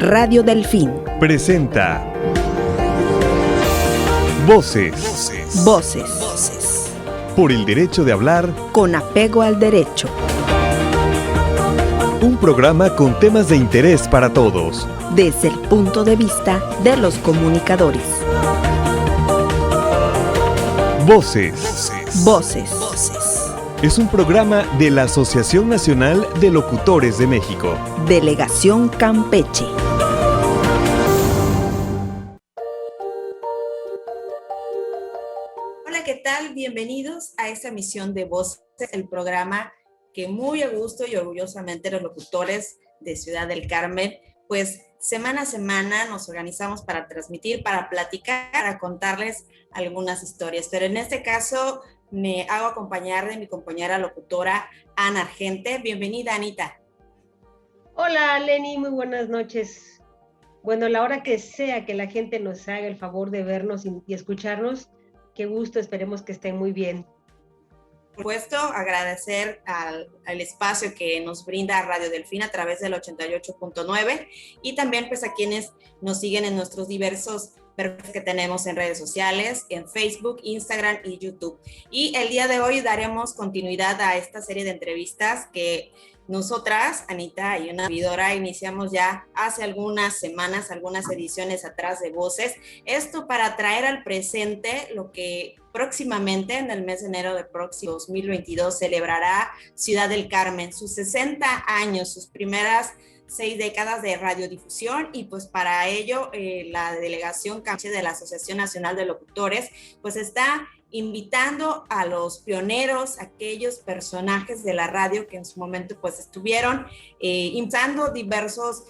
Radio Delfín presenta Voces. Por el derecho de hablar con apego al derecho. Un programa con temas de interés para todos, desde el punto de vista de los comunicadores. Voces. Es un programa de la Asociación Nacional de Locutores de México. Delegación Campeche. Hola, ¿qué tal? Bienvenidos a esta emisión de Voces, el programa que muy a gusto y orgullosamente los locutores de Ciudad del Carmen, pues semana a semana nos organizamos para transmitir, para platicar, para contarles algunas historias. Pero en este caso me hago acompañar de mi compañera locutora Ana Argente. Bienvenida, Anita. Hola, Lenny, muy buenas noches. Bueno, a la hora que sea que la gente nos haga el favor de vernos y escucharnos, qué gusto, esperemos que estén muy bien. Por supuesto, agradecer al espacio que nos brinda Radio Delfín a través del 88.9 y también pues a quienes nos siguen en nuestros diversos perfiles que tenemos en redes sociales, en Facebook, Instagram y YouTube. Y el día de hoy daremos continuidad a esta serie de entrevistas que nosotras, Anita y una servidora, iniciamos ya hace algunas semanas, algunas ediciones atrás de Voces. Esto para traer al presente lo que próximamente, en el mes de enero del próximo 2022, celebrará Ciudad del Carmen, sus 60 años, sus primeras 6 décadas de radiodifusión, y pues para ello la delegación Campeche de la Asociación Nacional de Locutores pues está invitando a los pioneros, aquellos personajes de la radio que en su momento pues estuvieron impulsando diversos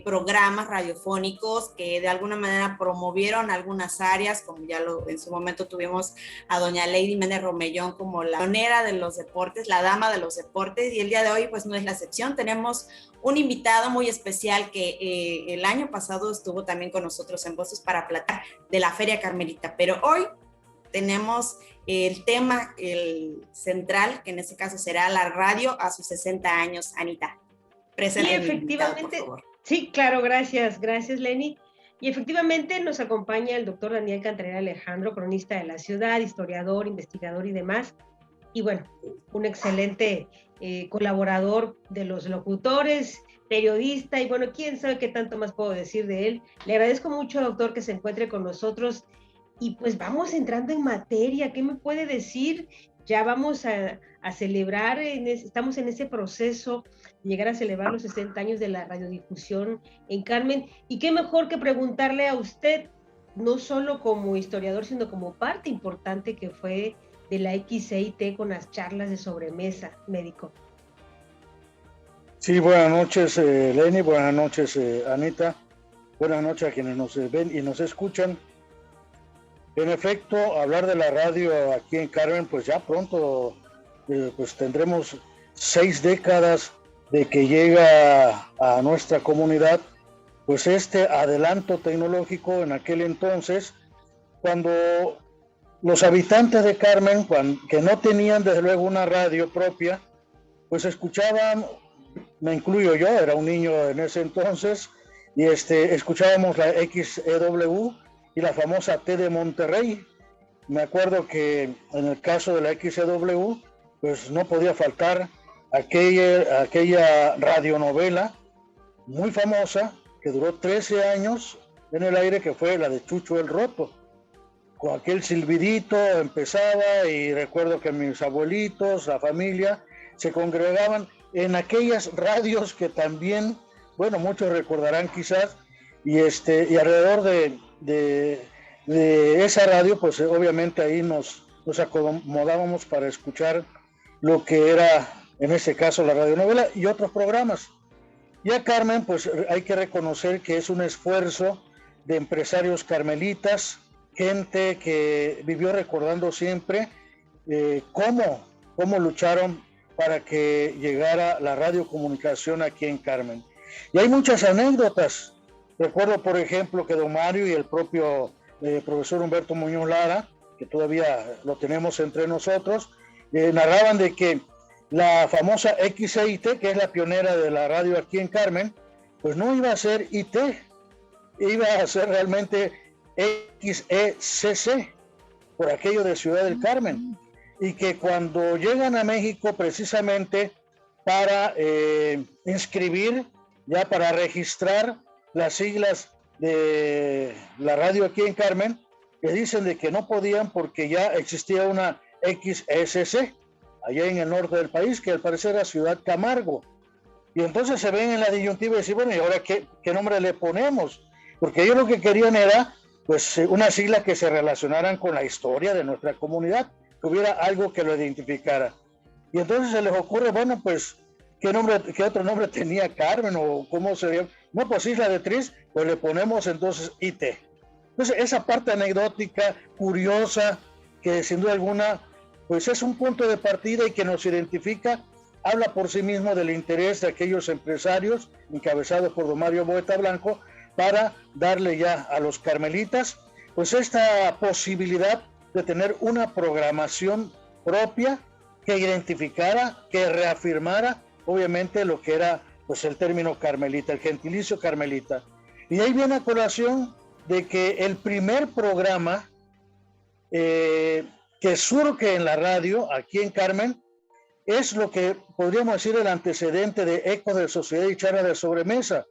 programas radiofónicos que de alguna manera promovieron algunas áreas, como ya en su momento tuvimos a doña Lady Méndez Romellón como la pionera de los deportes, la dama de los deportes, y el día de hoy pues no es la excepción. Tenemos un invitado muy especial que el año pasado estuvo también con nosotros en Voces para platicar de la Feria Carmelita, pero hoy tenemos el tema central, que en este caso será la radio a sus 60 años. Anita, presente. Sí, efectivamente, invitado, por favor. Sí, claro, gracias, Lenny. Y efectivamente nos acompaña el doctor Daniel Cantarera Alejandro, cronista de la ciudad, historiador, investigador y demás. Y bueno, un excelente colaborador de los locutores, periodista, y bueno, quién sabe qué tanto más puedo decir de él. Le agradezco mucho, doctor, que se encuentre con nosotros. Y pues vamos entrando en materia. ¿Qué me puede decir? Ya vamos a celebrar, estamos en ese proceso de llegar a celebrar los 60 años de la radiodifusión en Carmen. Y qué mejor que preguntarle a usted, no solo como historiador, sino como parte importante que fue de la XCIT con las charlas de sobremesa, médico. Sí, buenas noches, Lenny, buenas noches, Anita. Buenas noches a quienes nos ven y nos escuchan. En efecto, hablar de la radio aquí en Carmen, pues ya pronto pues tendremos 6 décadas de que llega a nuestra comunidad, pues este adelanto tecnológico en aquel entonces, cuando los habitantes de Carmen, que no tenían desde luego una radio propia, pues escuchaban, me incluyo yo, era un niño en ese entonces, y escuchábamos la XEW, y la famosa T de Monterrey. Me acuerdo que en el caso de la XCW, pues no podía faltar aquella radionovela muy famosa que duró 13 años en el aire, que fue la de Chucho el Roto. Con aquel silbidito empezaba, y recuerdo que mis abuelitos, la familia, se congregaban en aquellas radios que también, bueno, muchos recordarán quizás, y alrededor de esa radio, pues obviamente ahí nos acomodábamos para escuchar lo que era, en ese caso, la radionovela y otros programas. Ya Carmen, pues hay que reconocer que es un esfuerzo de empresarios carmelitas, gente que vivió recordando siempre cómo lucharon para que llegara la radiocomunicación aquí en Carmen. Y hay muchas anécdotas. Recuerdo, por ejemplo, que don Mario y el propio profesor Humberto Muñoz Lara, que todavía lo tenemos entre nosotros, narraban de que la famosa XCIT, que es la pionera de la radio aquí en Carmen, pues no iba a ser IT, iba a ser realmente XECC, por aquello de Ciudad del Carmen, y que cuando llegan a México precisamente para inscribir, ya para registrar las siglas de la radio aquí en Carmen, que dicen de que no podían porque ya existía una XSC allá en el norte del país, que al parecer era Ciudad Camargo. Y entonces se ven en la disyuntiva y dicen, bueno, ¿y ahora qué nombre le ponemos? Porque ellos lo que querían era pues una sigla que se relacionaran con la historia de nuestra comunidad, que hubiera algo que lo identificara. Y entonces se les ocurre, bueno, pues, ¿qué otro nombre tenía Carmen o cómo sería? No, pues Isla de Tris, pues le ponemos entonces IT. Entonces, esa parte anecdótica, curiosa, que sin duda alguna, pues es un punto de partida y que nos identifica, habla por sí mismo del interés de aquellos empresarios, encabezados por don Mario Boeta Blanco, para darle ya a los carmelitas, pues esta posibilidad de tener una programación propia que identificara, que reafirmara, obviamente, lo que era pues el término carmelita, el gentilicio carmelita. Y ahí viene a colación de que el primer programa que surge en la radio, aquí en Carmen, es lo que podríamos decir el antecedente de Ecos de Sociedad y Charla de Sobremesa.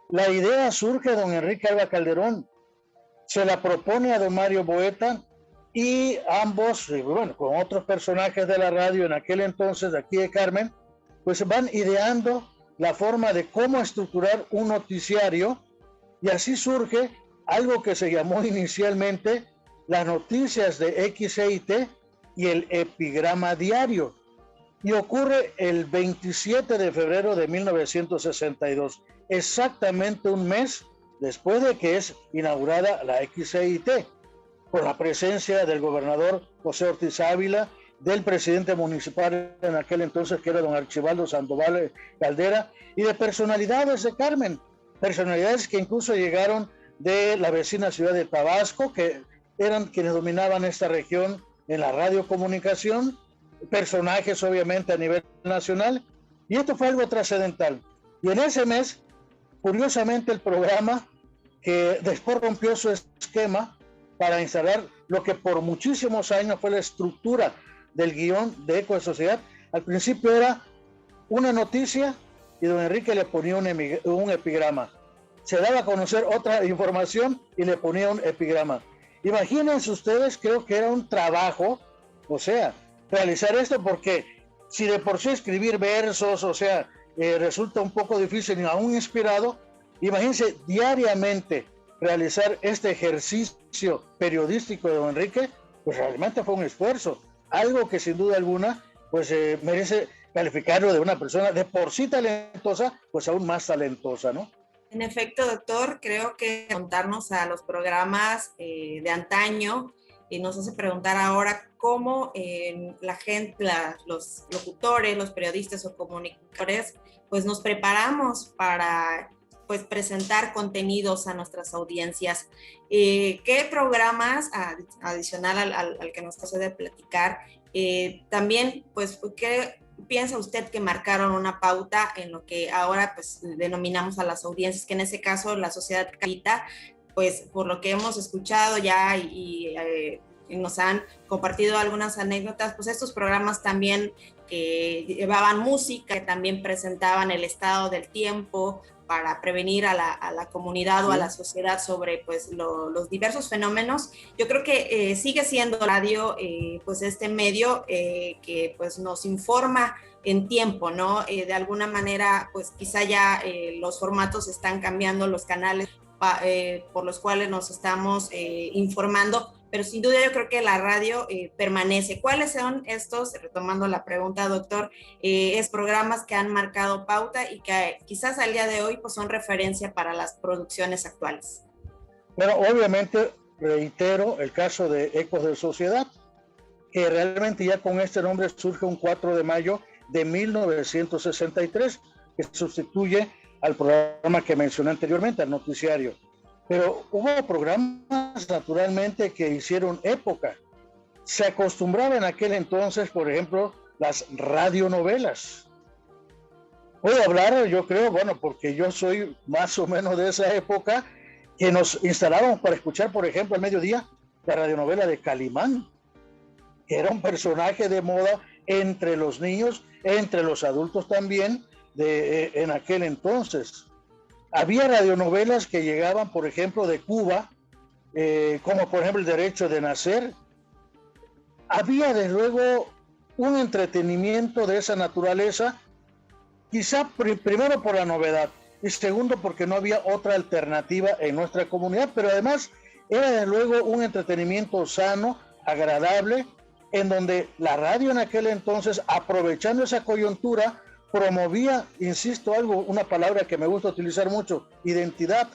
La idea surge de don Enrique Alba Calderón, se la propone a don Mario Boeta y ambos, bueno, con otros personajes de la radio en aquel entonces, de aquí de Carmen, pues van ideando la forma de cómo estructurar un noticiario y así surge algo que se llamó inicialmente las noticias de XEIT y el epigrama diario. Y ocurre el 27 de febrero de 1962, exactamente un mes después de que es inaugurada la XEIT, con la presencia del gobernador José Ortiz Ávila, del presidente municipal en aquel entonces, que era don Archibaldo Sandoval Caldera, y de personalidades de Carmen, personalidades que incluso llegaron de la vecina ciudad de Tabasco, que eran quienes dominaban esta región en la radiocomunicación, personajes obviamente a nivel nacional, y esto fue algo trascendental. Y en ese mes, curiosamente, el programa que después rompió su esquema para instalar lo que por muchísimos años fue la estructura del guión de Eco de Sociedad, al principio era una noticia y don Enrique le ponía un epigrama. Se daba a conocer otra información y le ponía un epigrama. Imagínense ustedes, creo que era un trabajo, o sea, realizar esto, porque si de por sí escribir versos, o sea, resulta un poco difícil y aún inspirado, imagínense diariamente realizar este ejercicio periodístico de don Enrique, pues realmente fue un esfuerzo, algo que sin duda alguna pues merece calificarlo de una persona de por sí talentosa, pues aún más talentosa, ¿no? En efecto, doctor, creo que contarnos a los programas de antaño nos hace preguntar ahora cómo la gente, los locutores, los periodistas o comunicadores, pues nos preparamos para pues presentar contenidos a nuestras audiencias. ¿Qué programas, adicional al que nos acaba de platicar, también, pues, qué piensa usted que marcaron una pauta en lo que ahora pues denominamos a las audiencias, que en ese caso la sociedad carmelita, pues por lo que hemos escuchado ya y nos han compartido algunas anécdotas, pues estos programas también que llevaban música, que también presentaban el estado del tiempo para prevenir a la comunidad o a la sociedad sobre pues los diversos fenómenos. Yo creo que sigue siendo radio pues este medio que pues nos informa en tiempo, ¿no? De alguna manera pues quizá ya los formatos están cambiando, los canales por los cuales nos estamos informando, pero sin duda yo creo que la radio permanece. ¿Cuáles son estos, retomando la pregunta, doctor, programas que han marcado pauta y que quizás al día de hoy pues son referencia para las producciones actuales? Bueno, obviamente reitero el caso de Ecos de Sociedad, que realmente ya con este nombre surge un 4 de mayo de 1963, que sustituye al programa que mencioné anteriormente, al noticiario. Pero hubo programas naturalmente que hicieron época. Se acostumbraba en aquel entonces, por ejemplo, las radionovelas. Puedo hablar, yo creo, bueno, porque yo soy más o menos de esa época, que nos instalábamos para escuchar, por ejemplo, al mediodía, la radionovela de Calimán, que era un personaje de moda entre los niños, entre los adultos también, en aquel entonces. Había radionovelas que llegaban, por ejemplo, de Cuba, como por ejemplo El Derecho de Nacer. Había, desde luego, un entretenimiento de esa naturaleza, quizá primero por la novedad y segundo porque no había otra alternativa en nuestra comunidad, pero además era desde luego un entretenimiento sano, agradable, en donde la radio en aquel entonces, aprovechando esa coyuntura, promovía, insisto, una palabra que me gusta utilizar mucho, identidad.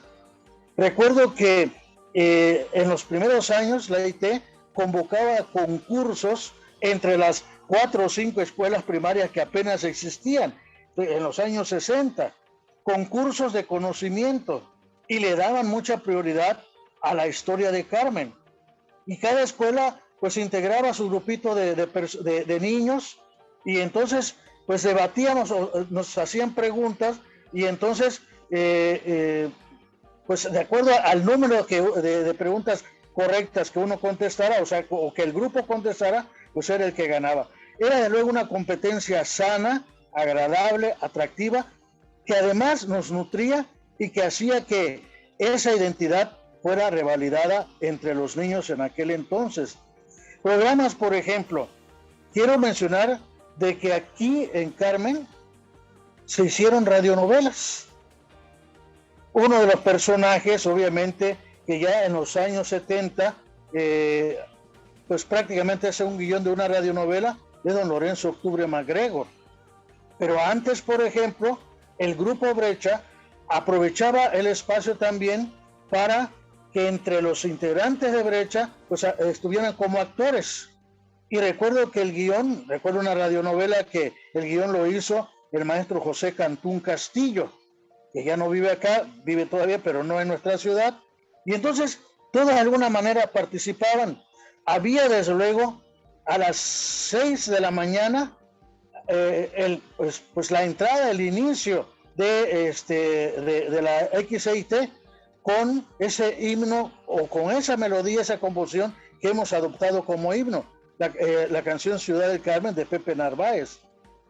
Recuerdo que en los primeros años la IT convocaba concursos entre las 4 o 5 escuelas primarias que apenas existían en los años 60, concursos de conocimiento, y le daban mucha prioridad a la historia de Carmen. Y cada escuela pues integraba su grupito de niños, y entonces pues debatíamos, nos hacían preguntas, y entonces pues de acuerdo al número de preguntas correctas que uno contestara, o que el grupo contestara, pues era el que ganaba. Era de luego una competencia sana, agradable, atractiva, que además nos nutría y que hacía que esa identidad fuera revalidada entre los niños en aquel entonces. Programas, por ejemplo, quiero mencionar de que aquí en Carmen se hicieron radionovelas. Uno de los personajes, obviamente, que ya en los años 70, pues prácticamente hace un guión de una radionovela, de don Lorenzo Octubre MacGregor. Pero antes, por ejemplo, el Grupo Brecha aprovechaba el espacio también para que entre los integrantes de Brecha pues estuvieran como actores. Y recuerdo una radionovela que el guión lo hizo el maestro José Cantún Castillo, que ya no vive acá, vive todavía, pero no en nuestra ciudad. Y entonces todos de alguna manera participaban. Había desde luego a las 6 de la mañana pues la entrada, el inicio de la XIT con ese himno o con esa melodía, esa composición que hemos adoptado como himno, la canción Ciudad del Carmen de Pepe Narváez.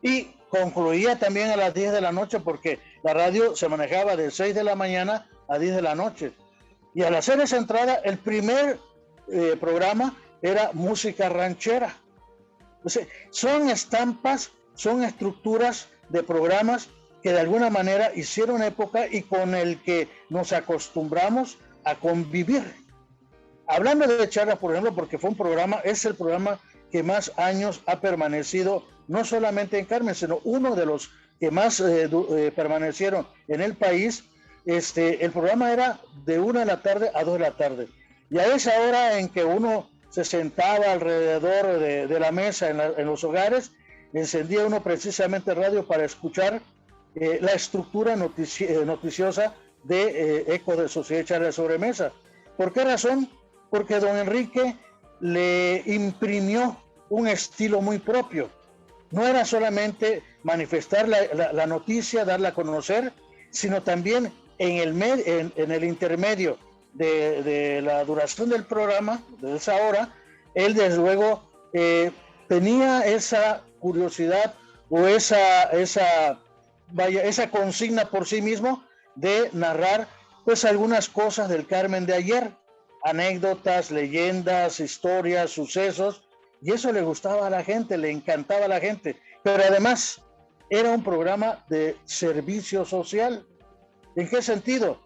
Y concluía también a las 10 de la noche, porque la radio se manejaba de 6 de la mañana a 10 de la noche. Y al hacer esa entrada, el primer programa era música ranchera. O sea, son estampas, son estructuras de programas que de alguna manera hicieron época y con el que nos acostumbramos a convivir. Hablando de charlas, por ejemplo, porque es el programa que más años ha permanecido, no solamente en Carmen, sino uno de los que más permanecieron en el país. El programa era de 1 de la tarde a 2 de la tarde. Y a esa hora en que uno se sentaba alrededor de la mesa en los hogares, encendía uno precisamente radio para escuchar la estructura noticiosa de Ecos de Sociedad y Charla de Sobremesa. ¿Por qué razón? Porque don Enrique le imprimió un estilo muy propio. No era solamente manifestar la noticia, darla a conocer, sino también en el intermedio de la duración del programa, de esa hora, él desde luego tenía esa curiosidad o esa consigna por sí mismo de narrar pues algunas cosas del Carmen de ayer, anécdotas, leyendas, historias, sucesos, y eso le gustaba a la gente, le encantaba a la gente, pero además era un programa de servicio social. ¿En qué sentido?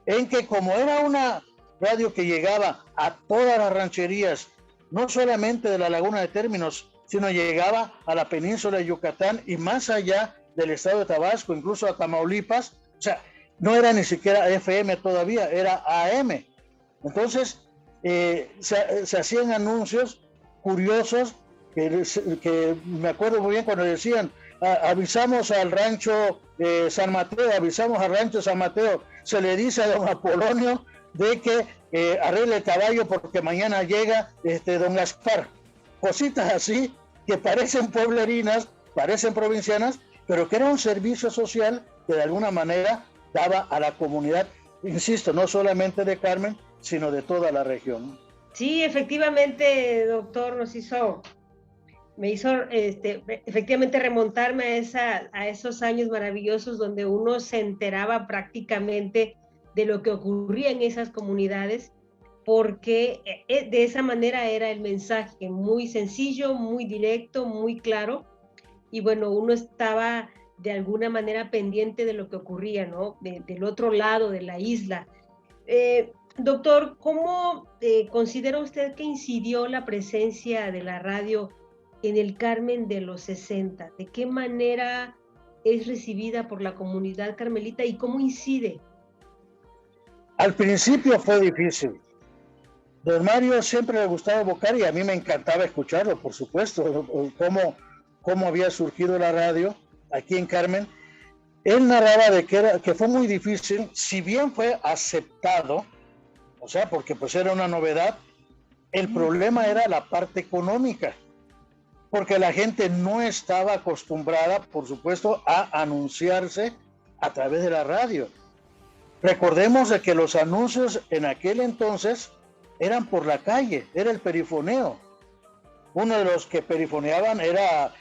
En que como era una radio que llegaba a todas las rancherías, no solamente de la Laguna de Términos, sino llegaba a la península de Yucatán y más allá del estado de Tabasco, incluso a Tamaulipas, o sea, no era ni siquiera FM todavía, era AM. Entonces, se hacían anuncios curiosos que me acuerdo muy bien cuando decían, avisamos al rancho San Mateo, se le dice a don Apolonio de que arregle el caballo porque mañana llega don Gaspar. Cositas así que parecen pueblerinas, parecen provincianas, pero que era un servicio social que de alguna manera daba a la comunidad, insisto, no solamente de Carmen, sino de toda la región. Sí, efectivamente, doctor, me hizo efectivamente remontarme a esos años maravillosos donde uno se enteraba prácticamente de lo que ocurría en esas comunidades, porque de esa manera era el mensaje muy sencillo, muy directo, muy claro, y bueno, uno estaba de alguna manera pendiente de lo que ocurría, ¿no? Del otro lado de la isla. Doctor, ¿cómo considera usted que incidió la presencia de la radio en el Carmen de los 60? ¿De qué manera es recibida por la comunidad carmelita y cómo incide? Al principio fue difícil. Don Mario siempre le gustaba evocar y a mí me encantaba escucharlo, por supuesto, cómo había surgido la radio aquí en Carmen. Él narraba de que fue muy difícil, si bien fue aceptado, o sea, porque pues era una novedad, el problema era la parte económica, porque la gente no estaba acostumbrada, por supuesto, a anunciarse a través de la radio. Recordemos de que los anuncios en aquel entonces eran por la calle, era el perifoneo. Uno de los que perifoneaban era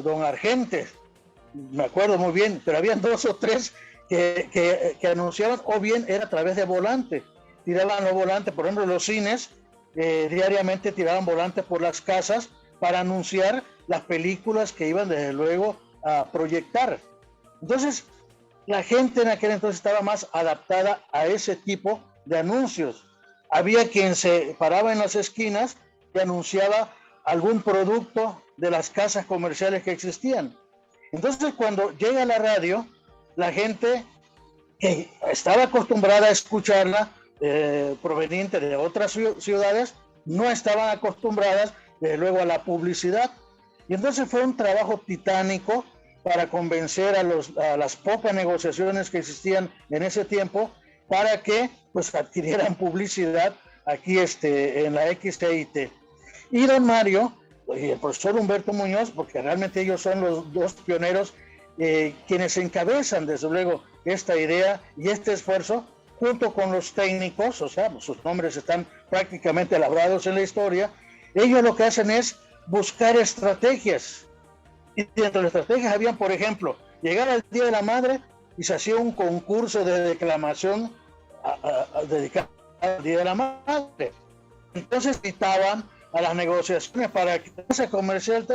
don Argentes, me acuerdo muy bien, pero habían 2 o 3 que anunciaban, o bien era a través de volante. Tiraban los volantes, por ejemplo, los cines, diariamente tiraban volantes por las casas para anunciar las películas que iban desde luego a proyectar. Entonces, la gente en aquel entonces estaba más adaptada a ese tipo de anuncios. Había quien se paraba en las esquinas y anunciaba algún producto de las casas comerciales que existían. Entonces, cuando llega la radio, la gente que estaba acostumbrada a escucharla, proveniente de otras ciudades, no estaban acostumbradas, desde luego, a la publicidad. Y entonces fue un trabajo titánico para convencer a las pocas negociaciones que existían en ese tiempo para que pues adquirieran publicidad aquí en la XTIT. Y don Mario y el profesor Humberto Muñoz, porque realmente ellos son los 2 pioneros quienes encabezan desde luego esta idea y este esfuerzo, junto con los técnicos, o sea, sus nombres están prácticamente labrados en la historia. Ellos lo que hacen es buscar estrategias. Y dentro de las estrategias habían, por ejemplo, llegar al Día de la Madre y se hacía un concurso de declamación dedicado al Día de la Madre. Entonces invitaban a las negociaciones para que la casa comercial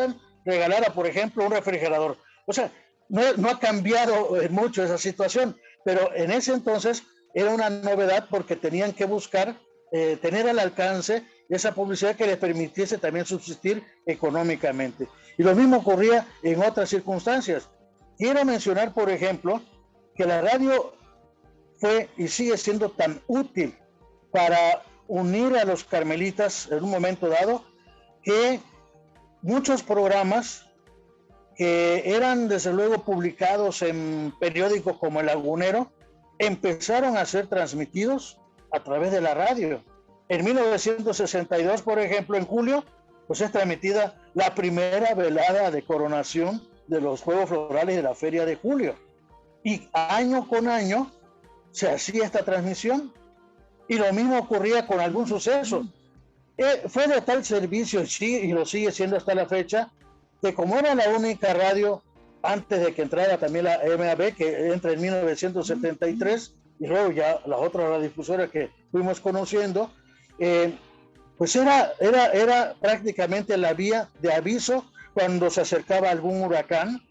regalara, por ejemplo, un refrigerador. O sea, no ha cambiado mucho esa situación, pero en ese entonces era una novedad porque tenían que buscar tener al alcance esa publicidad que les permitiese también subsistir económicamente. Y lo mismo ocurría en otras circunstancias. Quiero mencionar, por ejemplo, que la radio fue y sigue siendo tan útil para unir a los carmelitas en un momento dado, que muchos programas que eran desde luego publicados en periódicos como El Lagunero empezaron a ser transmitidos a través de la radio. En 1962, por ejemplo, en julio, pues es transmitida la primera velada de coronación de los Juegos Florales de la Feria de Julio. Y año con año se hacía esta transmisión. Y lo mismo ocurría con algún suceso. Fue de tal servicio, y lo sigue siendo hasta la fecha, que como era la única radio antes de que entrara también la MAB, que entra en 1973, y luego ya las otras radiodifusoras que fuimos conociendo, pues era prácticamente la vía de aviso cuando se acercaba algún huracán.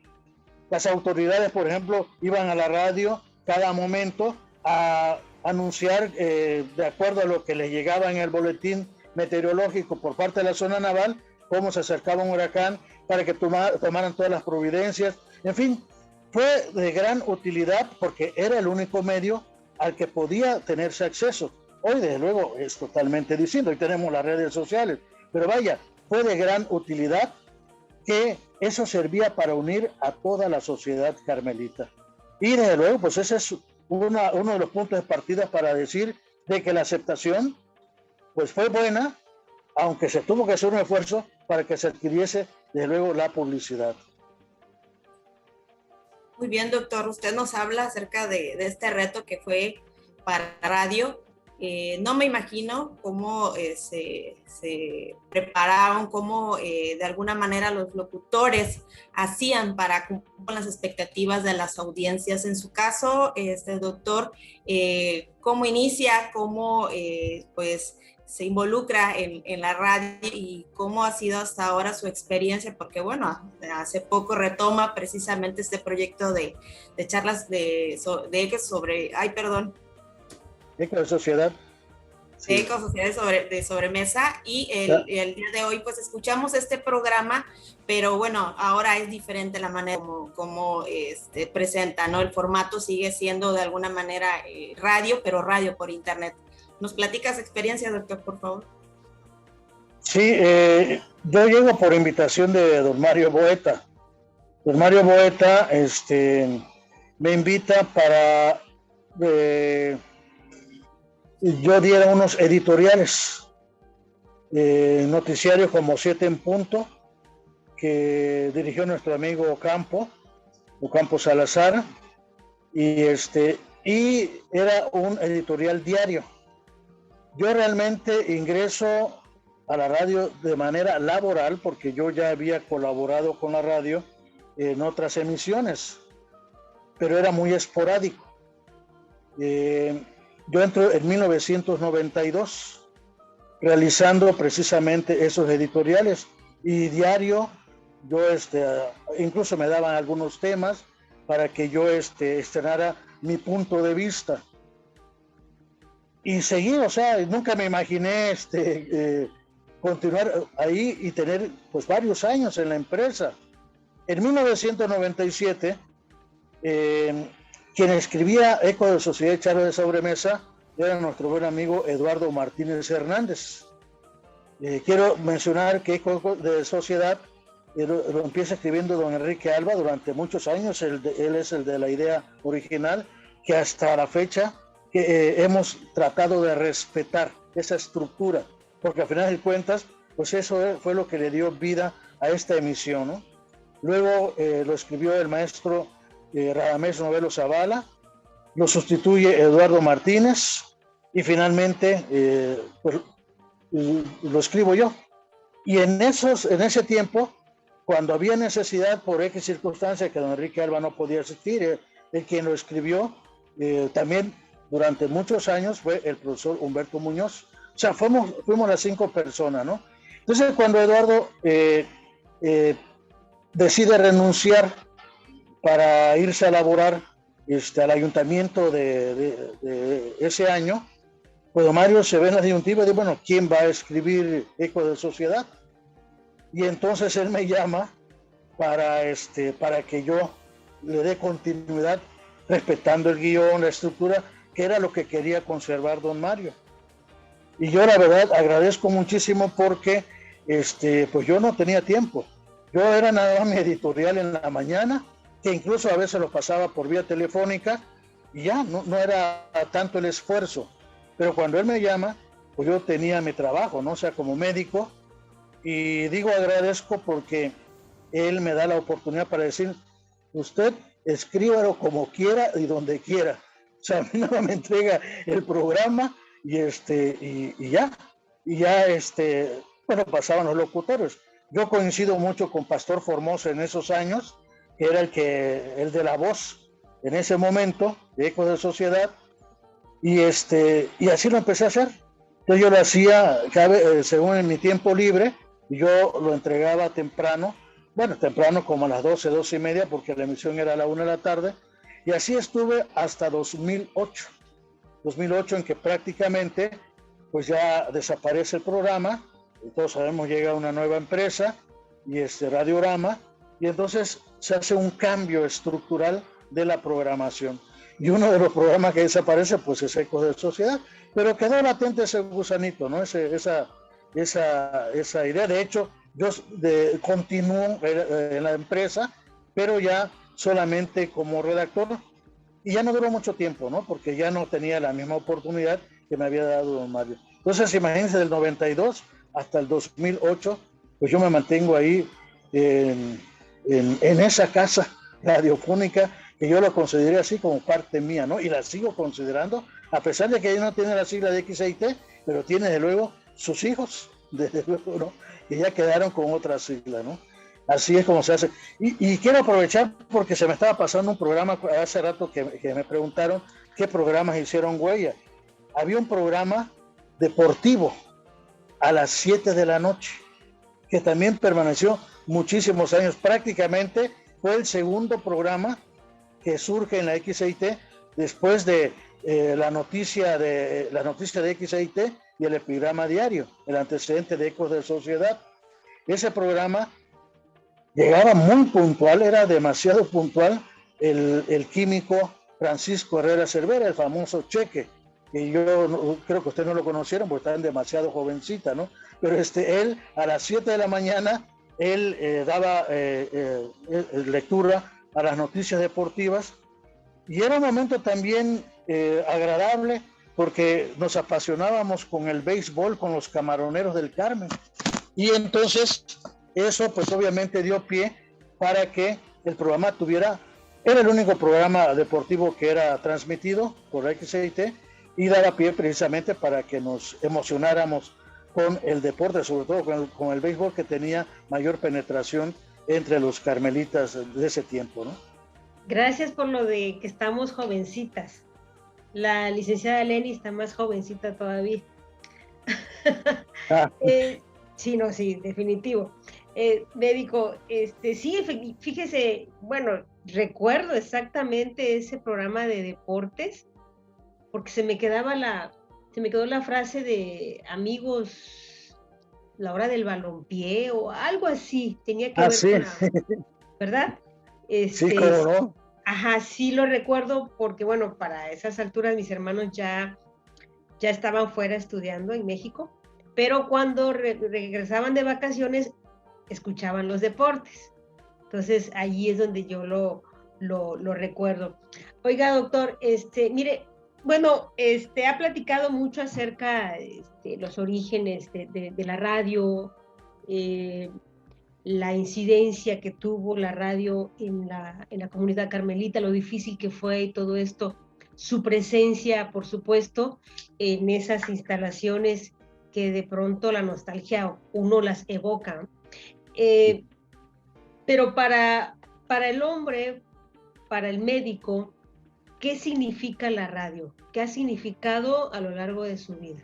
Las autoridades, por ejemplo, iban a la radio cada momento a anunciar, de acuerdo a lo que les llegaba en el boletín meteorológico por parte de la zona naval, cómo se acercaba un huracán para que tomaran todas las providencias. En fin, fue de gran utilidad porque era el único medio al que podía tenerse acceso. Hoy, desde luego, es totalmente distinto. Hoy tenemos las redes sociales. Pero vaya, fue de gran utilidad que eso servía para unir a toda la sociedad carmelita. Y desde luego, pues ese es uno de los puntos de partida para decir de que la aceptación pues fue buena, aunque se tuvo que hacer un esfuerzo para que se adquiriese desde luego la publicidad. Muy bien, doctor. Usted nos habla acerca de este reto que fue para radio. No me imagino cómo se prepararon, cómo de alguna manera los locutores hacían para cumplir con las expectativas de las audiencias. En su caso, doctor, ¿cómo inicia, cómo pues se involucra en la radio y cómo ha sido hasta ahora su experiencia? Porque bueno, hace poco retoma precisamente este proyecto de charlas de sobre, Eco de Sociedad. De Eco Sociedad de sobremesa, y el día de hoy pues escuchamos este programa, pero bueno, ahora es diferente la manera como presenta, ¿no? El formato sigue siendo de alguna manera radio, pero radio por internet. ¿Nos platicas experiencia, doctor, por favor? Sí, yo llego por invitación de don Mario Boeta. Don Mario Boeta me invita para yo diera unos editoriales, noticiarios como 7 en punto, que dirigió nuestro amigo Ocampo Salazar, y era un editorial diario. Yo realmente ingreso a la radio de manera laboral porque yo ya había colaborado con la radio en otras emisiones, pero era muy esporádico. Yo entro en 1992 realizando precisamente esos editoriales, y diario yo incluso me daban algunos temas para que yo estrenara mi punto de vista. Y seguí, o sea, nunca me imaginé continuar ahí y tener pues varios años en la empresa. En 1997, quien escribía Eco de Sociedad y Charla de Sobremesa era nuestro buen amigo Eduardo Martínez Hernández. Quiero mencionar que Eco de Sociedad lo empieza escribiendo don Enrique Alba durante muchos años. Él es el de la idea original, que hasta la fecha hemos tratado de respetar esa estructura, porque al final de cuentas, pues eso fue lo que le dio vida a esta emisión, ¿no? Luego lo escribió el maestro Radamés Novelo Zavala, lo sustituye Eduardo Martínez, y finalmente pues, lo escribo yo. Y en ese tiempo, cuando había necesidad por X circunstancia que don Enrique Alba no podía asistir, el quien lo escribió también durante muchos años fue el profesor Humberto Muñoz. O sea, fuimos las 5 personas, ¿no? Entonces, cuando Eduardo decide renunciar para irse a laborar al ayuntamiento de ese año, pues don Mario se ve en la disyuntiva de, bueno, ¿quién va a escribir Eco de Sociedad? Y entonces él me llama para que yo le dé continuidad respetando el guión, la estructura, que era lo que quería conservar don Mario. Y yo la verdad agradezco muchísimo porque pues yo no tenía tiempo. Yo era nada más mi editorial en la mañana, que incluso a veces lo pasaba por vía telefónica, y ya no era tanto el esfuerzo. Pero cuando él me llama, pues yo tenía mi trabajo, ¿no? O sea, como médico, y digo agradezco porque él me da la oportunidad para decir, usted escríbalo como quiera y donde quiera. O sea, a mí nada me entrega el programa y ya, bueno, pasaban los locutores. Yo coincido mucho con Pastor Formosa en esos años, que era el de la voz en ese momento, de Eco de Sociedad, y así lo empecé a hacer. Entonces yo lo hacía según en mi tiempo libre, y yo lo entregaba temprano como a las 12 y media, porque la emisión era a la 1 de la tarde, y así estuve hasta 2008, en que prácticamente pues ya desaparece el programa. Todos sabemos, llega una nueva empresa, y Radiorama, y entonces se hace un cambio estructural de la programación. Y uno de los programas que desaparece, pues es Eco de Sociedad, pero quedó latente ese gusanito, ¿no? Esa idea. De hecho, yo continúo en la empresa, pero ya solamente como redactor, y ya no duró mucho tiempo, ¿no? Porque ya no tenía la misma oportunidad que me había dado don Mario. Entonces, imagínense, del 92 hasta el 2008, pues yo me mantengo ahí en esa casa radiofónica que yo lo consideré así como parte mía, ¿no? Y la sigo considerando, a pesar de que ella no tiene la sigla de XIT, pero tiene desde luego sus hijos, desde luego, ¿no? Que ya quedaron con otra sigla, ¿no? Así es como se hace. Y quiero aprovechar porque se me estaba pasando un programa hace rato que me preguntaron qué programas hicieron huella. Había un programa deportivo a las 7 de la noche, que también permaneció muchísimos años. Prácticamente fue el segundo programa que surge en la XIT después de la noticia de XIT y el epigrama diario, el antecedente de Ecos de Sociedad. Ese programa llegaba muy puntual, era demasiado puntual, el químico Francisco Herrera Cervera, el famoso Cheque, que yo creo que ustedes no lo conocieron porque estaban demasiado jovencita, ¿no? Pero él a las 7 de la mañana, él daba lectura a las noticias deportivas, y era un momento también agradable porque nos apasionábamos con el béisbol, con los Camaroneros del Carmen, y entonces eso pues obviamente dio pie para que el programa era el único programa deportivo que era transmitido por XIT, y daba pie precisamente para que nos emocionáramos con el deporte, sobre todo con el béisbol, que tenía mayor penetración entre los carmelitas de ese tiempo, ¿no? Gracias por lo de que estamos jovencitas. La licenciada Leni está más jovencita todavía. Sí, definitivo. Médico, sí, fíjese, bueno, recuerdo exactamente ese programa de deportes, porque se me quedó la frase de amigos, la hora del balompié o algo así, tenía que ver sí. con ¿verdad? Sí, cómo no. Ajá, sí lo recuerdo porque, bueno, para esas alturas mis hermanos ya estaban fuera estudiando en México, pero cuando regresaban de vacaciones escuchaban los deportes. Entonces, allí es donde yo lo recuerdo. Oiga, doctor, mire, bueno, ha platicado mucho acerca de los orígenes de la radio, la incidencia que tuvo la radio en la comunidad carmelita, lo difícil que fue y todo esto, su presencia, por supuesto, en esas instalaciones que de pronto la nostalgia uno las evoca. Pero para el hombre, para el médico, ¿qué significa la radio? ¿Qué ha significado a lo largo de su vida?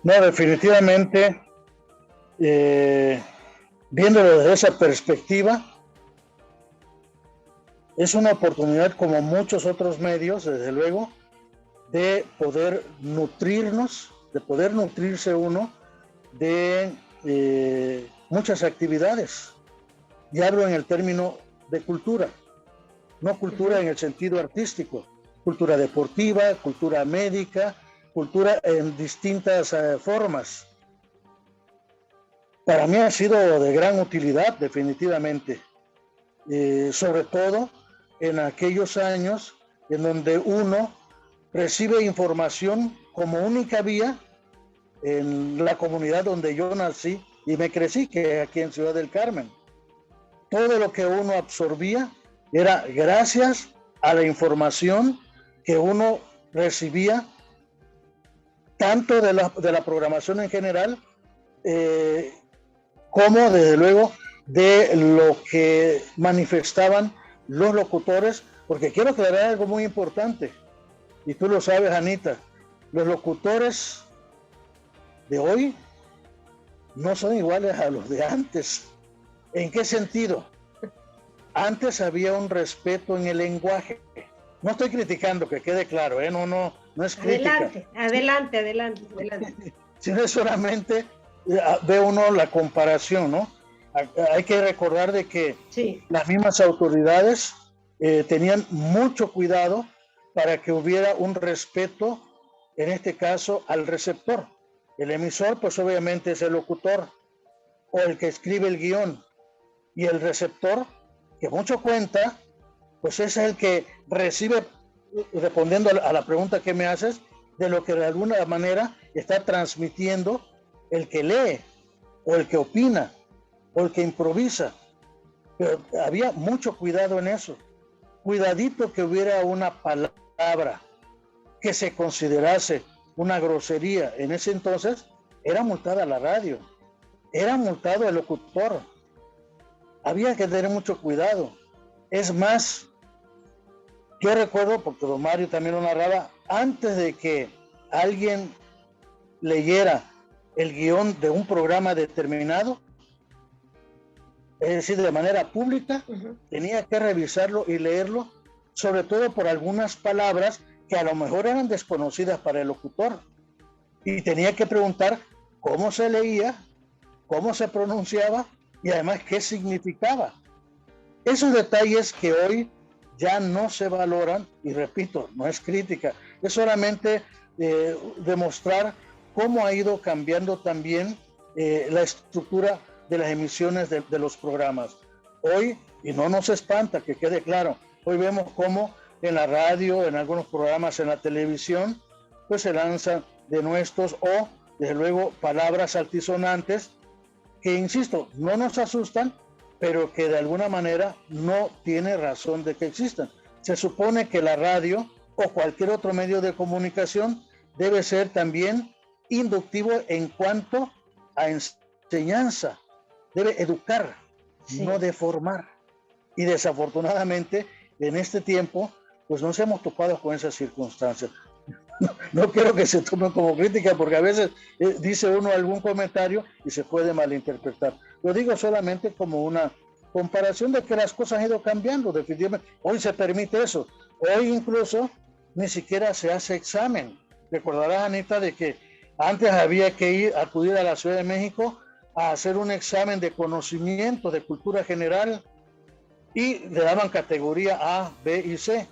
No, definitivamente, viéndolo desde esa perspectiva, es una oportunidad, como muchos otros medios, desde luego, de poder nutrirnos, de poder nutrirse uno de muchas actividades. Y hablo en el término de cultura, no cultura en el sentido artístico, cultura deportiva, cultura médica, cultura en distintas formas. Para mí ha sido de gran utilidad, definitivamente, sobre todo en aquellos años en donde uno recibe información como única vía en la comunidad donde yo nací y me crecí, que es aquí en Ciudad del Carmen. Todo lo que uno absorbía era gracias a la información que uno recibía, tanto de la programación en general, como desde luego de lo que manifestaban los locutores, porque quiero aclarar algo muy importante, y tú lo sabes, Anita, los locutores de hoy no son iguales a los de antes. ¿En qué sentido? Antes había un respeto en el lenguaje. No estoy criticando, que quede claro, no es crítica. Adelante. Sino es solamente ve uno la comparación, ¿no? Hay que recordar de que sí, las mismas autoridades tenían mucho cuidado para que hubiera un respeto, en este caso, al receptor. El emisor, pues obviamente es el locutor o el que escribe el guión, y el receptor, que mucho cuenta, pues es el que recibe, respondiendo a la pregunta que me haces, de lo que de alguna manera está transmitiendo el que lee, o el que opina, o el que improvisa. Pero había mucho cuidado en eso. cuidadito que hubiera una palabra que se considerase una grosería. En ese entonces era multada la radio, era multado el locutor. Había que tener mucho cuidado. Es más, yo recuerdo, porque don Mario también lo narraba, antes de que alguien leyera el guión de un programa determinado, es decir, de manera pública, tenía que revisarlo y leerlo, sobre todo por algunas palabras que a lo mejor eran desconocidas para el locutor. Y tenía que preguntar cómo se leía, cómo se pronunciaba y además qué significaba. Esos detalles que hoy ya no se valoran, y repito, no es crítica, es solamente demostrar cómo ha ido cambiando también la estructura de las emisiones de los programas. Hoy, y no nos espanta que quede claro, hoy vemos cómo en la radio, en algunos programas en la televisión, pues se lanzan denuestos o, desde luego, palabras altisonantes que, insisto, no nos asustan, pero que de alguna manera no tiene razón de que existan. Se supone que la radio o cualquier otro medio de comunicación debe ser también inductivo en cuanto a enseñanza, debe educar, no deformar. Y desafortunadamente, en este tiempo, pues nos hemos topado con esas circunstancias. No quiero que se tome como crítica, porque a veces dice uno algún comentario y se puede malinterpretar. Lo digo solamente como una comparación de que las cosas han ido cambiando, definitivamente. Hoy se permite eso. Hoy incluso ni siquiera se hace examen. Recordarás, Anita, de que antes había que acudir a la Ciudad de México a hacer un examen de conocimiento de cultura general y le daban categoría A, B y C.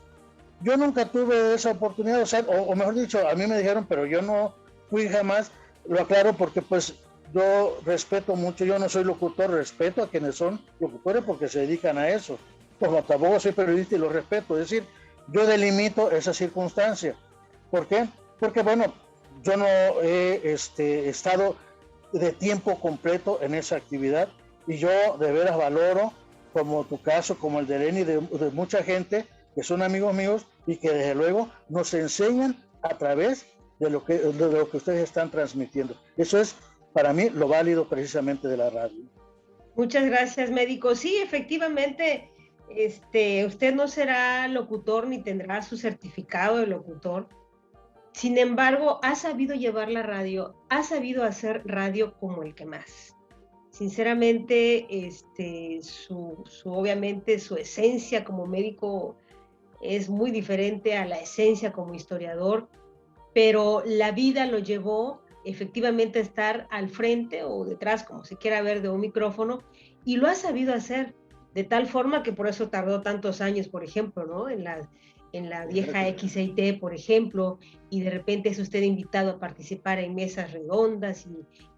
Yo nunca tuve esa oportunidad, o mejor dicho, a mí me dijeron, pero yo no fui jamás. Lo aclaro porque pues yo respeto mucho, yo no soy locutor, respeto a quienes son locutores porque se dedican a eso. Como tampoco soy periodista y lo respeto, es decir, yo delimito esa circunstancia. ¿Por qué? Porque bueno, yo no he estado de tiempo completo en esa actividad y yo de veras valoro, como tu caso, como el de Lenny, de mucha gente que son amigos míos y que desde luego nos enseñan a través de lo que ustedes están transmitiendo. Eso es para mí lo válido precisamente de la radio. Muchas gracias, médico. Sí, efectivamente, usted no será locutor ni tendrá su certificado de locutor. Sin embargo, ha sabido llevar la radio, ha sabido hacer radio como el que más. Sinceramente, obviamente su esencia como médico es muy diferente a la esencia como historiador, pero la vida lo llevó efectivamente a estar al frente o detrás, como se quiera ver, de un micrófono, y lo ha sabido hacer de tal forma que por eso tardó tantos años, por ejemplo, ¿no? En la vieja XIT, por ejemplo, y de repente es usted invitado a participar en mesas redondas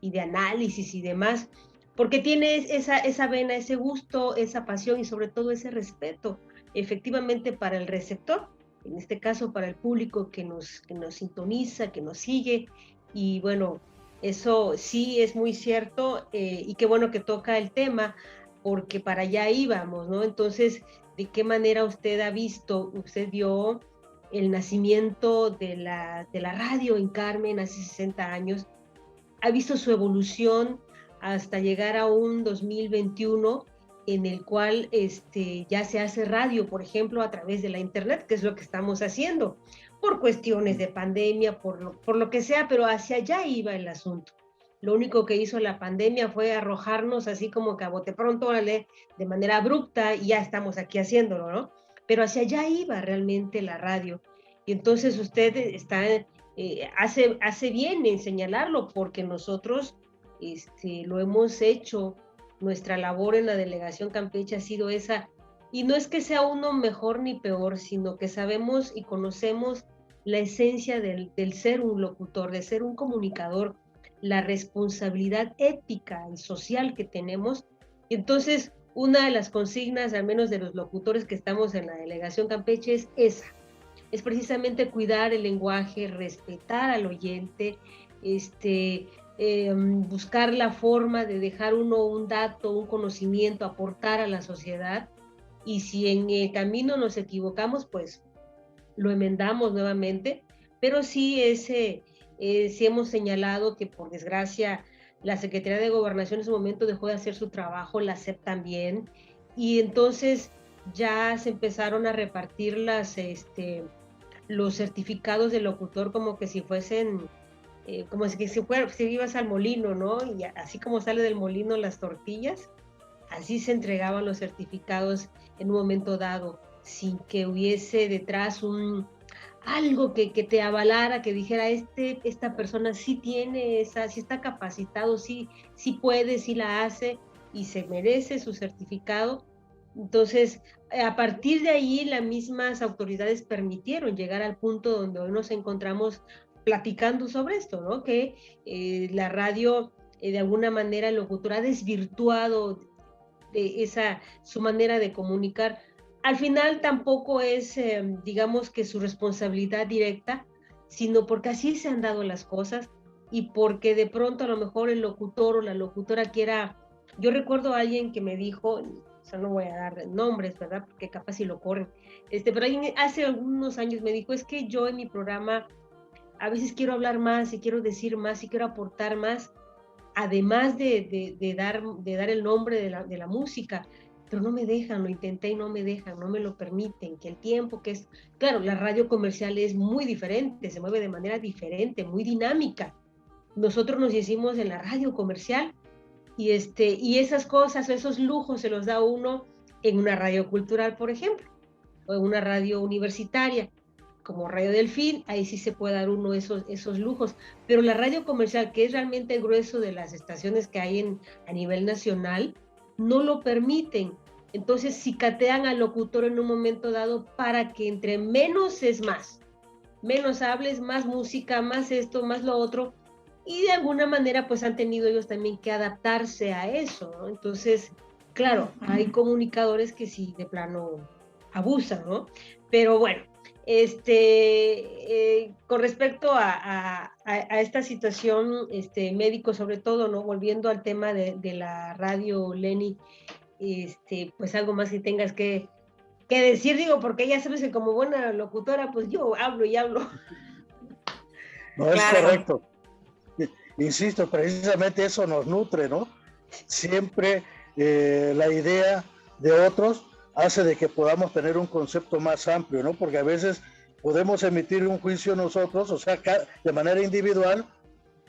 y de análisis y demás, porque tiene esa vena, ese gusto, esa pasión y sobre todo ese respeto, efectivamente, para el receptor, en este caso para el público que nos sintoniza, que nos sigue, y bueno, eso sí es muy cierto, y qué bueno que toca el tema, porque para allá íbamos, ¿no? Entonces, ¿de qué manera usted vio el nacimiento de la radio en Carmen hace 60 años? ¿Ha visto su evolución hasta llegar a un 2021 en el cual ya se hace radio, por ejemplo, a través de la internet, que es lo que estamos haciendo, por cuestiones de pandemia, por lo que sea, pero hacia allá iba el asunto? Lo único que hizo la pandemia fue arrojarnos así como que a bote pronto, de manera abrupta, y ya estamos aquí haciéndolo, ¿no? Pero hacia allá iba realmente la radio. Y entonces usted hace bien en señalarlo, porque nosotros lo hemos hecho. Nuestra labor en la delegación Campeche ha sido esa, y no es que sea uno mejor ni peor, sino que sabemos y conocemos la esencia del ser un locutor, de ser un comunicador, la responsabilidad ética y social que tenemos. Y entonces, una de las consignas, al menos de los locutores que estamos en la delegación Campeche, es esa, es precisamente cuidar el lenguaje, respetar al oyente, buscar la forma de dejar uno un dato, un conocimiento, aportar a la sociedad, y si en el camino nos equivocamos, pues lo enmendamos nuevamente, pero sí sí hemos señalado que por desgracia la Secretaría de Gobernación en su momento dejó de hacer su trabajo, la SEP también, y entonces ya se empezaron a repartir los certificados de locutor como que si fuesen, como si ibas al molino, ¿no? Y así como sale del molino las tortillas, así se entregaban los certificados en un momento dado, sin que hubiese detrás algo que te avalara, que dijera, esta persona sí tiene sí está capacitado, sí puede, sí la hace y se merece su certificado. Entonces, a partir de ahí, las mismas autoridades permitieron llegar al punto donde hoy nos encontramos platicando sobre esto, ¿no? Que la radio, de alguna manera, el locutor ha desvirtuado su manera de comunicar. Al final tampoco es, digamos que su responsabilidad directa, sino porque así se han dado las cosas y porque de pronto a lo mejor el locutor o la locutora quiera... Yo recuerdo a alguien que me dijo, o sea, no voy a dar nombres, ¿verdad? Porque capaz si lo corren, pero alguien hace algunos años me dijo, es que yo en mi programa a veces quiero hablar más y quiero decir más y quiero aportar más, además de dar el nombre de la música, pero no me dejan, lo intenté y no me dejan, no me lo permiten, que el tiempo que es... Claro, la radio comercial es muy diferente, se mueve de manera diferente, muy dinámica. Nosotros nos hicimos en la radio comercial y esas cosas, esos lujos se los da uno en una radio cultural, por ejemplo, o en una radio universitaria, como Radio Delfín, ahí sí se puede dar uno esos lujos, pero la radio comercial, que es realmente el grueso de las estaciones que hay a nivel nacional, no lo permiten. Entonces cicatean al locutor en un momento dado para que entre menos es más, menos hables, más música, más esto, más lo otro, y de alguna manera pues han tenido ellos también que adaptarse a eso, ¿no? Entonces, claro, hay comunicadores que sí de plano abusan, ¿no? Pero bueno, con respecto a esta situación, médico sobre todo, ¿no? Volviendo al tema de la radio, Lenny, pues algo más que tengas que decir, digo, porque ya sabes que como buena locutora, pues yo hablo y hablo. No, es correcto. Insisto, precisamente eso nos nutre, ¿no? Siempre la idea de otros hace de que podamos tener un concepto más amplio, ¿no? Porque a veces podemos emitir un juicio nosotros, o sea, de manera individual,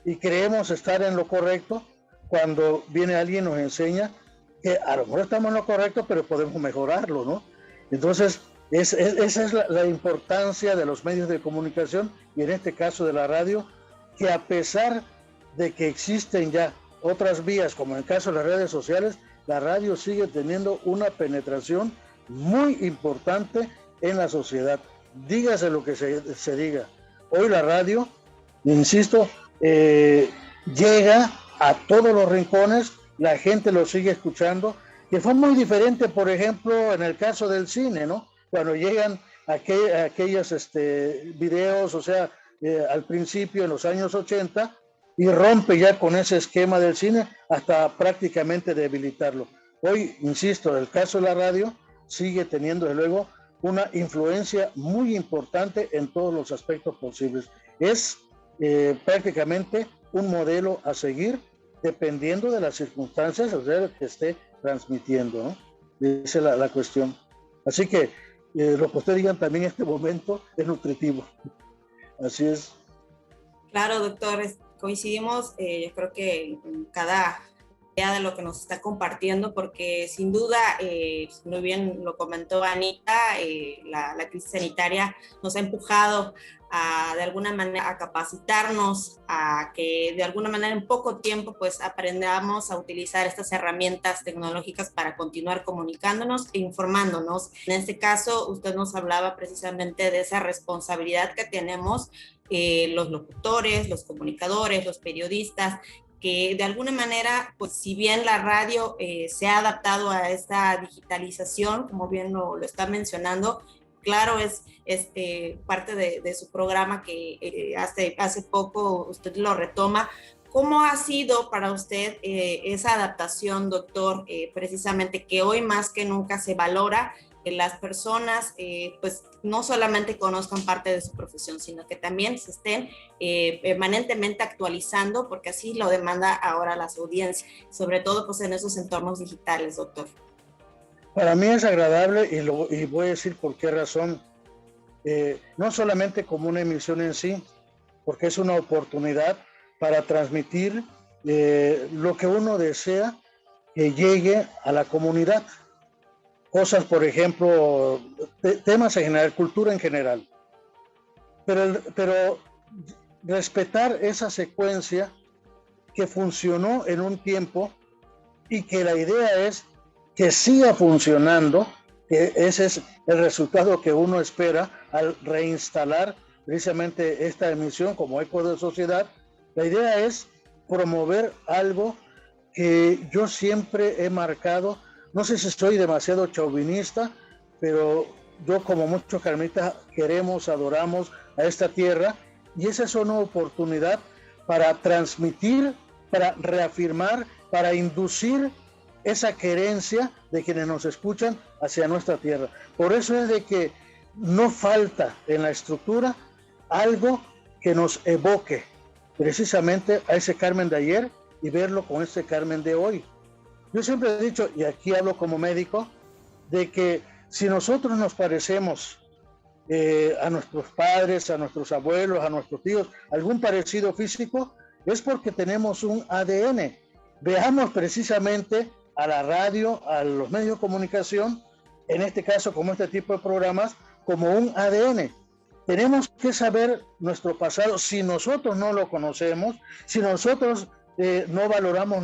y creemos estar en lo correcto cuando viene alguien y nos enseña que a lo mejor estamos en lo correcto, pero podemos mejorarlo, ¿no? Entonces, esa es la importancia de los medios de comunicación, y en este caso de la radio, que a pesar de que existen ya otras vías, como en el caso de las redes sociales, la radio sigue teniendo una penetración muy importante en la sociedad. Dígase lo que se diga. Hoy la radio, insisto, llega a todos los rincones, la gente lo sigue escuchando, que fue muy diferente, por ejemplo, en el caso del cine, ¿no? Cuando llegan aquellos videos, o sea, al principio, en los años 80, y rompe ya con ese esquema del cine hasta prácticamente debilitarlo. Hoy, insisto, el caso de la radio sigue teniendo, desde luego, una influencia muy importante en todos los aspectos posibles. Es prácticamente un modelo a seguir dependiendo de las circunstancias, o sea, que esté transmitiendo, ¿no? Esa es la cuestión. Así que lo que ustedes digan también en este momento es nutritivo. Así es. Claro, doctor, coincidimos, yo creo que en cada idea de lo que nos está compartiendo, porque sin duda, muy bien lo comentó Anita, la crisis sanitaria nos ha empujado de alguna manera a capacitarnos, a que de alguna manera en poco tiempo pues aprendamos a utilizar estas herramientas tecnológicas para continuar comunicándonos e informándonos. En este caso, usted nos hablaba precisamente de esa responsabilidad que tenemos los locutores, los comunicadores, los periodistas, que de alguna manera, pues si bien la radio se ha adaptado a esta digitalización, como bien lo está mencionando, claro, es parte de su programa que hace poco usted lo retoma ¿Cómo ha sido para usted esa adaptación, doctor? Precisamente que hoy más que nunca se valora que las personas pues no solamente conozcan parte de su profesión, sino que también se estén permanentemente actualizando, porque así lo demanda ahora las audiencias, sobre todo pues en esos entornos digitales, doctor. Para mí es agradable y voy a decir por qué razón. No solamente como una emisión en sí, porque es una oportunidad para transmitir lo que uno desea que llegue a la comunidad. Cosas, por ejemplo, temas en general, cultura en general. Pero respetar esa secuencia que funcionó en un tiempo y que la idea es que siga funcionando, que ese es el resultado que uno espera al reinstalar precisamente esta emisión como Eco de Sociedad. La idea es promover algo que yo siempre he marcado. No sé si soy demasiado chauvinista, pero yo, como muchos carmelitas, queremos, adoramos a esta tierra, y esa es una oportunidad para transmitir, para reafirmar, para inducir esa querencia de quienes nos escuchan hacia nuestra tierra. Por eso es de que no falta en la estructura algo que nos evoque precisamente a ese Carmen de ayer y verlo con ese Carmen de hoy. Yo siempre he dicho, y aquí hablo como médico, de que si nosotros nos parecemos a nuestros padres, a nuestros abuelos, a nuestros tíos, algún parecido físico, es porque tenemos un ADN. Veamos precisamente a la radio, a los medios de comunicación, en este caso como este tipo de programas, como un ADN. Tenemos que saber nuestro pasado. Si nosotros no lo conocemos, si nosotros no valoramos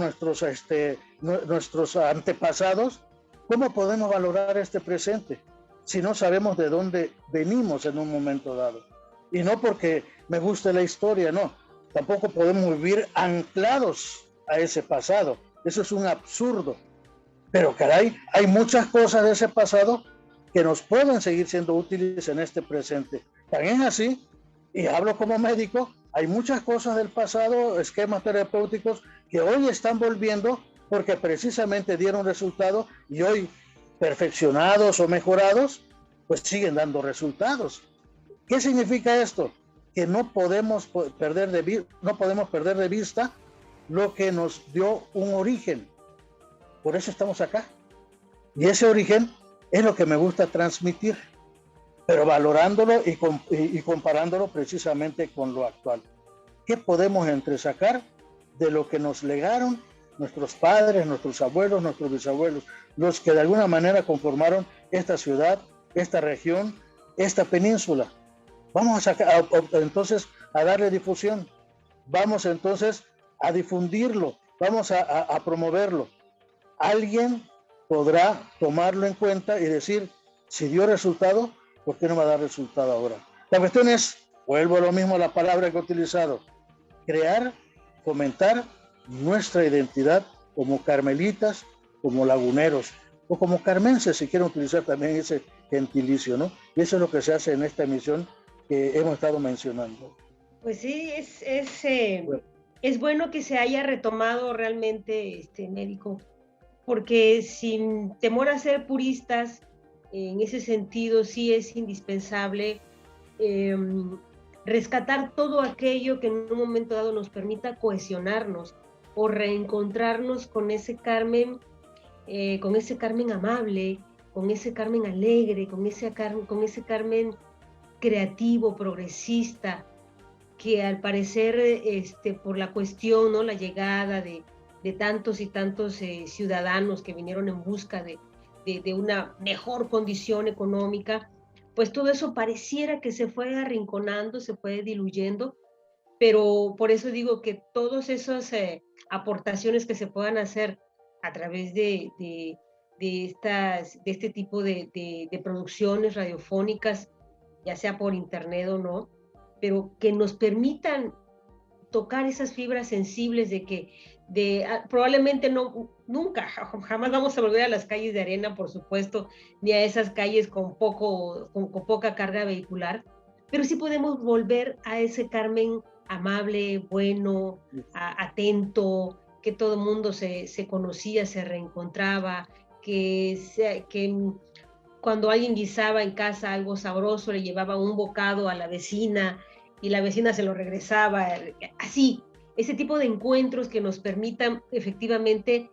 nuestros antepasados, ¿cómo podemos valorar este presente si no sabemos de dónde venimos en un momento dado? Y no porque me guste la historia, no. Tampoco podemos vivir anclados a ese pasado. Eso es un absurdo. Pero caray, hay muchas cosas de ese pasado que nos pueden seguir siendo útiles en este presente. También así, y hablo como médico, hay muchas cosas del pasado, esquemas terapéuticos, que hoy están volviendo porque precisamente dieron resultado, y hoy, perfeccionados o mejorados, pues siguen dando resultados. ¿Qué significa esto? Que no podemos perder de vista lo que nos dio un origen. Por eso estamos acá. Y ese origen es lo que me gusta transmitir, pero valorándolo y comparándolo precisamente con lo actual. ¿Qué podemos entresacar de lo que nos legaron nuestros padres, nuestros abuelos, nuestros bisabuelos, los que de alguna manera conformaron esta ciudad, esta región, esta península? Vamos entonces a darle difusión, vamos entonces a difundirlo, vamos a promoverlo. Alguien podrá tomarlo en cuenta y decir, si dio resultado, ¿por qué no va a dar resultado ahora? La cuestión es, vuelvo a lo mismo a la palabra que he utilizado, crear, fomentar nuestra identidad como carmelitas, como laguneros, o como carmenses, si quieren utilizar también ese gentilicio, ¿no? Y eso es lo que se hace en esta emisión que hemos estado mencionando. Pues sí, es bueno que se haya retomado realmente, médico, porque sin temor a ser puristas, en ese sentido sí es indispensable rescatar todo aquello que en un momento dado nos permita cohesionarnos o reencontrarnos con ese Carmen amable, con ese Carmen alegre, con ese Carmen creativo, progresista, que al parecer por la cuestión, ¿no?, la llegada de tantos y tantos ciudadanos que vinieron en busca de una mejor condición económica, pues todo eso pareciera que se fue arrinconando, se fue diluyendo, pero por eso digo que todas esas aportaciones que se puedan hacer a través de este tipo de producciones radiofónicas, ya sea por internet o no, pero que nos permitan tocar esas fibras sensibles de que probablemente nunca, jamás vamos a volver a las calles de arena, por supuesto, ni a esas calles con poca carga vehicular, pero sí podemos volver a ese Carmen amable, bueno, atento, que todo el mundo se conocía, se reencontraba, que cuando alguien guisaba en casa algo sabroso, le llevaba un bocado a la vecina y la vecina se lo regresaba, así, ese tipo de encuentros que nos permitan efectivamente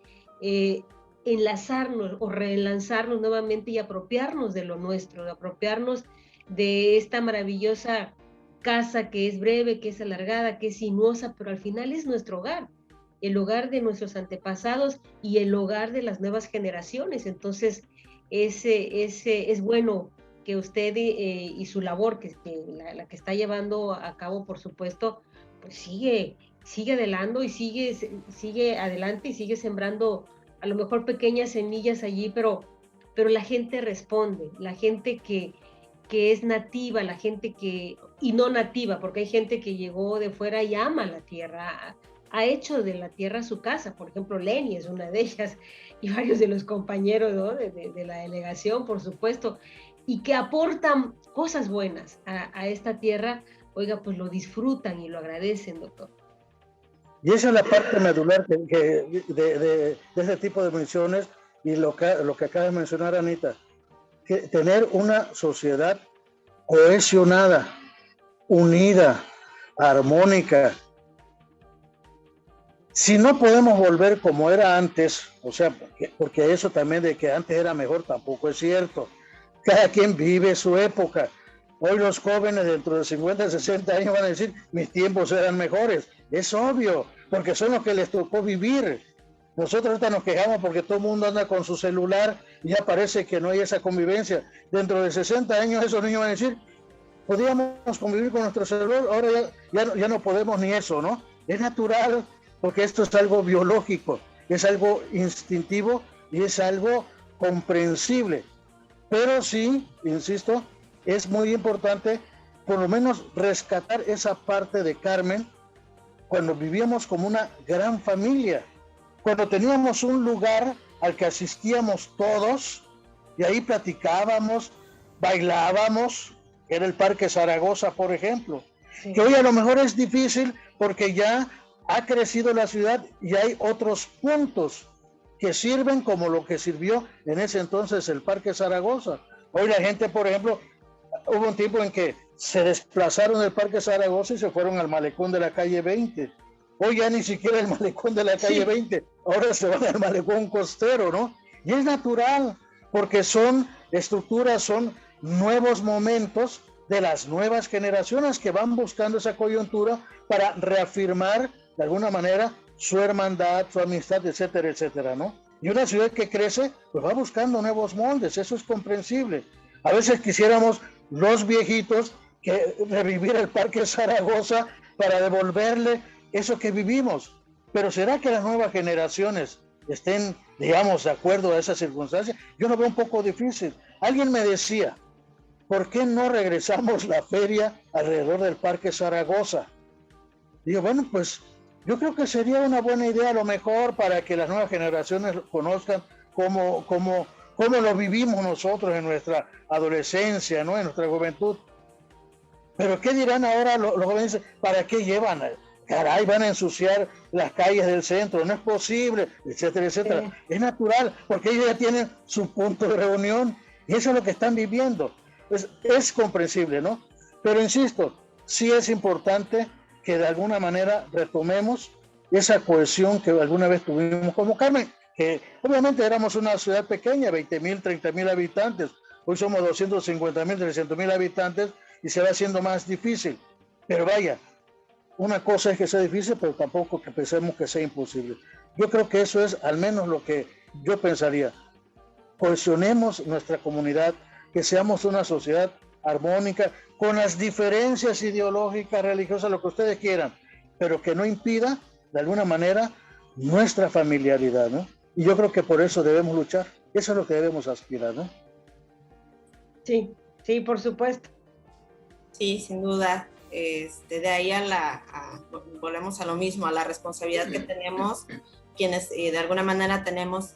enlazarnos o relanzarnos nuevamente y apropiarnos de lo nuestro, apropiarnos de esta maravillosa casa que es breve, que es alargada, que es sinuosa, pero al final es nuestro hogar, el hogar de nuestros antepasados y el hogar de las nuevas generaciones. Entonces, es bueno que usted y su labor, la que está llevando a cabo, por supuesto, pues sigue adelante y sigue adelante y sigue sembrando a lo mejor pequeñas semillas allí, pero la gente responde, la gente que es nativa, la gente y no nativa, porque hay gente que llegó de fuera y ama la tierra, ha hecho de la tierra su casa. Por ejemplo, Leni es una de ellas, y varios de los compañeros, ¿no? de la delegación, por supuesto, y que aportan cosas buenas a esta tierra. Oiga, pues lo disfrutan y lo agradecen, doctor. Y esa es la parte medular de este tipo de misiones, y lo que acaba de mencionar Anita, que tener una sociedad cohesionada, unida, armónica. Si no podemos volver como era antes, o sea, porque eso también de que antes era mejor tampoco es cierto. Cada quien vive su época. Hoy los jóvenes dentro de 50, 60 años van a decir, mis tiempos eran mejores. Es obvio, porque son los que les tocó vivir. Nosotros ahorita nos quejamos porque todo el mundo anda con su celular y ya parece que no hay esa convivencia. Dentro de 60 años esos niños van a decir, podíamos convivir con nuestro celular, ahora ya no podemos ni eso, ¿no? Es natural, porque esto es algo biológico, es algo instintivo y es algo comprensible. Pero sí, insisto, es muy importante por lo menos rescatar esa parte de Carmen cuando vivíamos como una gran familia, cuando teníamos un lugar al que asistíamos todos y ahí platicábamos, bailábamos, que era el Parque Zaragoza, por ejemplo, sí. Que hoy a lo mejor es difícil porque ya ha crecido la ciudad y hay otros puntos que sirven como lo que sirvió en ese entonces el Parque Zaragoza. Hoy la gente, por ejemplo, hubo un tiempo en que se desplazaron del Parque Zaragoza y se fueron al malecón de la calle 20. Hoy ya ni siquiera el malecón de la calle 20, ahora se van al malecón costero, ¿no? Y es natural, porque son estructuras, son nuevos momentos de las nuevas generaciones que van buscando esa coyuntura para reafirmar de alguna manera su hermandad, su amistad, etcétera, etcétera, ¿no? Y una ciudad que crece, pues va buscando nuevos moldes, eso es comprensible. A veces quisiéramos los viejitos que revivir el Parque Zaragoza para devolverle eso que vivimos, pero ¿será que las nuevas generaciones estén, digamos, de acuerdo a esas circunstancias? Yo lo veo un poco difícil. Alguien me decía, ¿por qué no regresamos la feria alrededor del Parque Zaragoza? Digo, bueno, pues yo creo que sería una buena idea a lo mejor para que las nuevas generaciones conozcan cómo lo vivimos nosotros en nuestra adolescencia, ¿no? En nuestra juventud. Pero ¿qué dirán ahora los jóvenes? ¿Para qué llevan? Caray, van a ensuciar las calles del centro, no es posible, etcétera, etcétera. Sí. Es natural, porque ellos ya tienen su punto de reunión y eso es lo que están viviendo. Es comprensible, ¿no? Pero insisto, sí es importante que de alguna manera retomemos esa cohesión que alguna vez tuvimos como Carmen, que obviamente éramos una ciudad pequeña, 20,000, 30,000 habitantes. Hoy somos 250,000, 300,000 habitantes y se va haciendo más difícil. Pero vaya, una cosa es que sea difícil, pero tampoco que pensemos que sea imposible. Yo creo que eso es al menos lo que yo pensaría. Cohesionemos nuestra comunidad, que seamos una sociedad armónica, con las diferencias ideológicas, religiosas, lo que ustedes quieran, pero que no impida, de alguna manera, nuestra familiaridad, ¿no? Y yo creo que por eso debemos luchar. Eso es lo que debemos aspirar, ¿no? Sí, sí, por supuesto. Sí, sin duda. De ahí volvemos a lo mismo, a la responsabilidad que tenemos quienes de alguna manera tenemos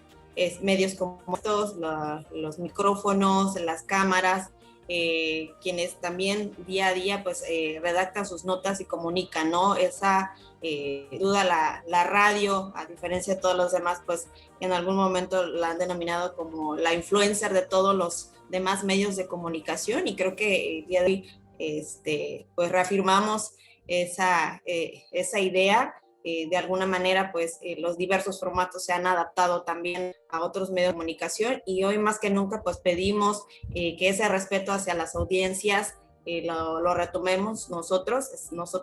medios como estos, los micrófonos, las cámaras, quienes también día a día pues redactan sus notas y comunican, ¿no? Esa duda la radio, a diferencia de todos los demás, pues en algún momento la han denominado como la influencer de todos los demás medios de comunicación, y creo que el día de hoy pues reafirmamos esa idea. De alguna manera, pues los diversos formatos se han adaptado también a otros medios de comunicación, y hoy más que nunca pues pedimos que ese respeto hacia las audiencias lo retomemos nosotros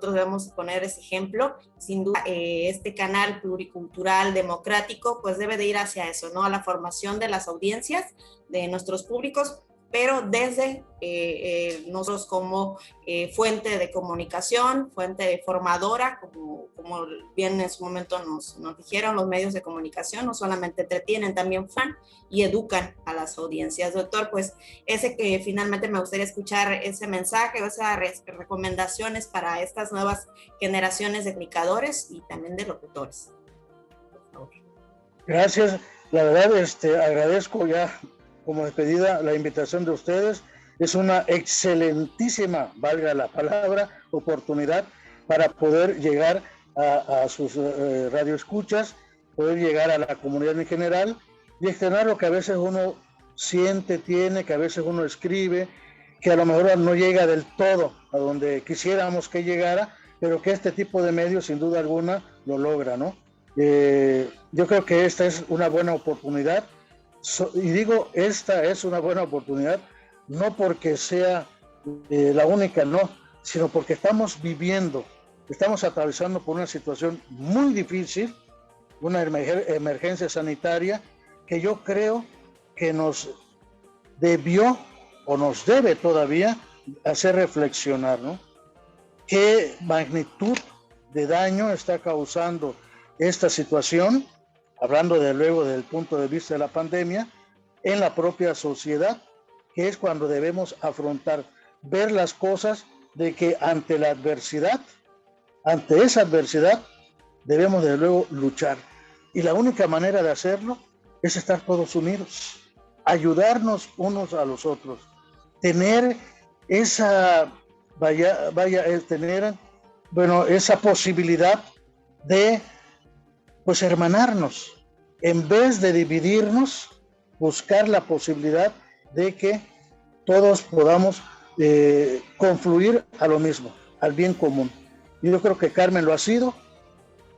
debemos poner ese ejemplo. Sin duda, este canal pluricultural, democrático, pues debe de ir hacia eso, ¿no? A la formación de las audiencias, de nuestros públicos, pero desde nosotros como fuente de comunicación, fuente formadora, como bien en su momento nos dijeron, los medios de comunicación no solamente entretienen, también fan y educan a las audiencias. Doctor, pues ese que finalmente me gustaría escuchar ese mensaje o esas recomendaciones para estas nuevas generaciones de comunicadores y también de locutores. Por favor. Gracias, la verdad agradezco ya como despedida la invitación de ustedes. Es una excelentísima, valga la palabra, oportunidad para poder llegar a sus radioescuchas, poder llegar a la comunidad en general y externar lo que a veces uno siente, tiene, que a veces uno escribe, que a lo mejor no llega del todo a donde quisiéramos que llegara, pero que este tipo de medios sin duda alguna lo logra, ¿no? Yo creo que esta es una buena oportunidad. Y digo, esta es una buena oportunidad, no porque sea la única, no, sino porque estamos atravesando por una situación muy difícil, una emergencia sanitaria que yo creo que nos debió o nos debe todavía hacer reflexionar, ¿no? ¿Qué magnitud de daño está causando esta situación? Hablando de luego del punto de vista de la pandemia, en la propia sociedad, que es cuando debemos afrontar, ver las cosas de que ante esa adversidad, debemos de luego luchar. Y la única manera de hacerlo es estar todos unidos, ayudarnos unos a los otros, tener esa, esa posibilidad de pues hermanarnos, en vez de dividirnos, buscar la posibilidad de que todos podamos confluir a lo mismo, al bien común. Y yo creo que Carmen lo ha sido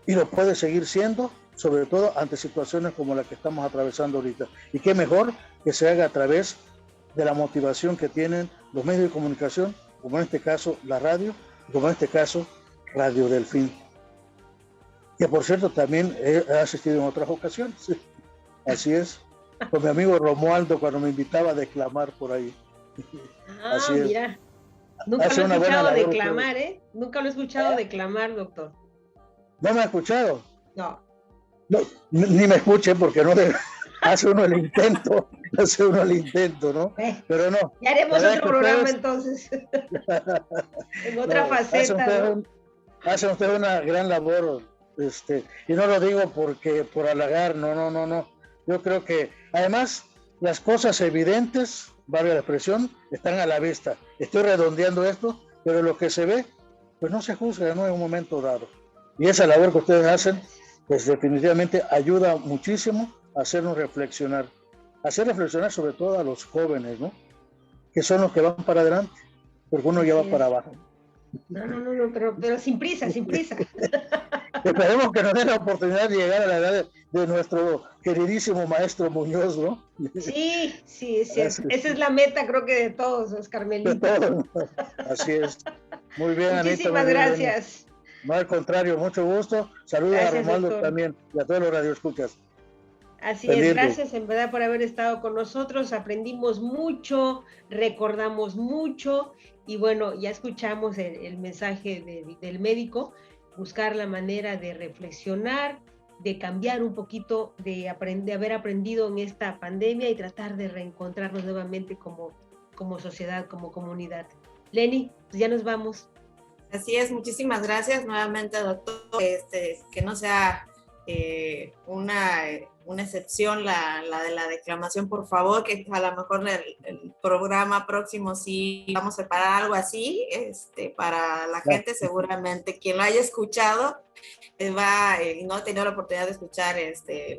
y lo puede seguir siendo, sobre todo ante situaciones como la que estamos atravesando ahorita. Y qué mejor que se haga a través de la motivación que tienen los medios de comunicación, como en este caso la radio, como en este caso Radio Delfín, que por cierto también he asistido en otras ocasiones. Así es, con mi amigo Romualdo cuando me invitaba a declamar por ahí. Así es. Mira, nunca lo he escuchado declamar, ¿eh? Nunca lo he escuchado declamar, doctor. ¿No me ha escuchado? No, ni me escuche porque no hace uno el intento, ¿no? Pero no. Ya haremos otro programa entonces. En otra faceta. Hacen ustedes una gran labor. Y no lo digo por halagar, no. Yo creo que además las cosas evidentes, valga la expresión, están a la vista. Estoy redondeando esto, pero lo que se ve, pues no se juzga, ¿no? En un momento dado. Y esa labor que ustedes hacen, pues definitivamente ayuda muchísimo a hacernos reflexionar. Hacer reflexionar sobre todo a los jóvenes, ¿no? Que son los que van para adelante, porque uno ya va para abajo. No, pero sin prisa. Esperemos que nos den la oportunidad de llegar a la edad de nuestro queridísimo maestro Muñoz, ¿no? Sí, esa es la meta, creo que de todos, Carmelita. De todos. Así es. Muy bien, Anita. Muchísimas gracias. No, al contrario, mucho gusto. Saludos a Romualdo, doctor, también, y a todos los radioescuchas. Así es, gracias en verdad por haber estado con nosotros, aprendimos mucho, recordamos mucho, y bueno, ya escuchamos el mensaje del médico, buscar la manera de reflexionar, de cambiar un poquito, de haber aprendido en esta pandemia y tratar de reencontrarnos nuevamente como sociedad, como comunidad. Lenny, pues ya nos vamos. Así es, muchísimas gracias nuevamente, doctor, que no sea una excepción, la de la declamación, por favor, que a lo mejor el programa próximo sí vamos a preparar algo así, para la gente, seguramente quien lo haya escuchado y no ha tenido la oportunidad de escuchar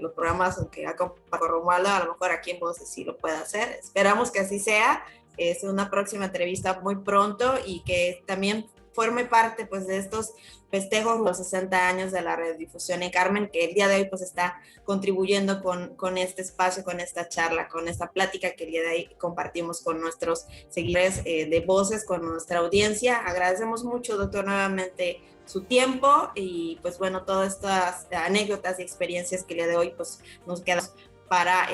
los programas que ha compartido con Romualdo, a lo mejor aquí en Voces sí lo puede hacer. Esperamos que así sea. Es una próxima entrevista muy pronto y que también forme parte pues de estos festejos, los 60 años de la radiodifusión en Carmen, que el día de hoy pues está contribuyendo con este espacio, con esta charla, con esta plática que el día de hoy compartimos con nuestros seguidores de Voces, con nuestra audiencia. Agradecemos mucho, doctor, nuevamente su tiempo y pues bueno, todas estas anécdotas y experiencias que el día de hoy pues nos quedan para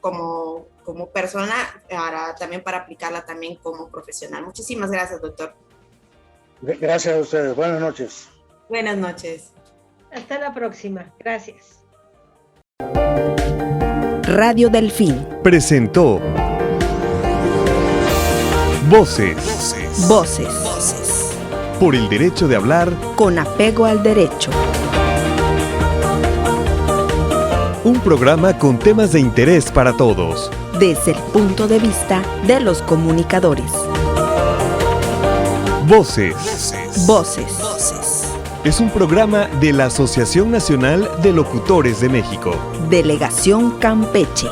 como persona, también para aplicarla también como profesional. Muchísimas gracias, doctor. Gracias a ustedes. Buenas noches. Buenas noches. Hasta la próxima. Gracias. Radio Delfín presentó Voces. Por el derecho de hablar con apego al derecho. Un programa con temas de interés para todos, desde el punto de vista de los comunicadores. Voces. Es un programa de la Asociación Nacional de Locutores de México. Delegación Campeche.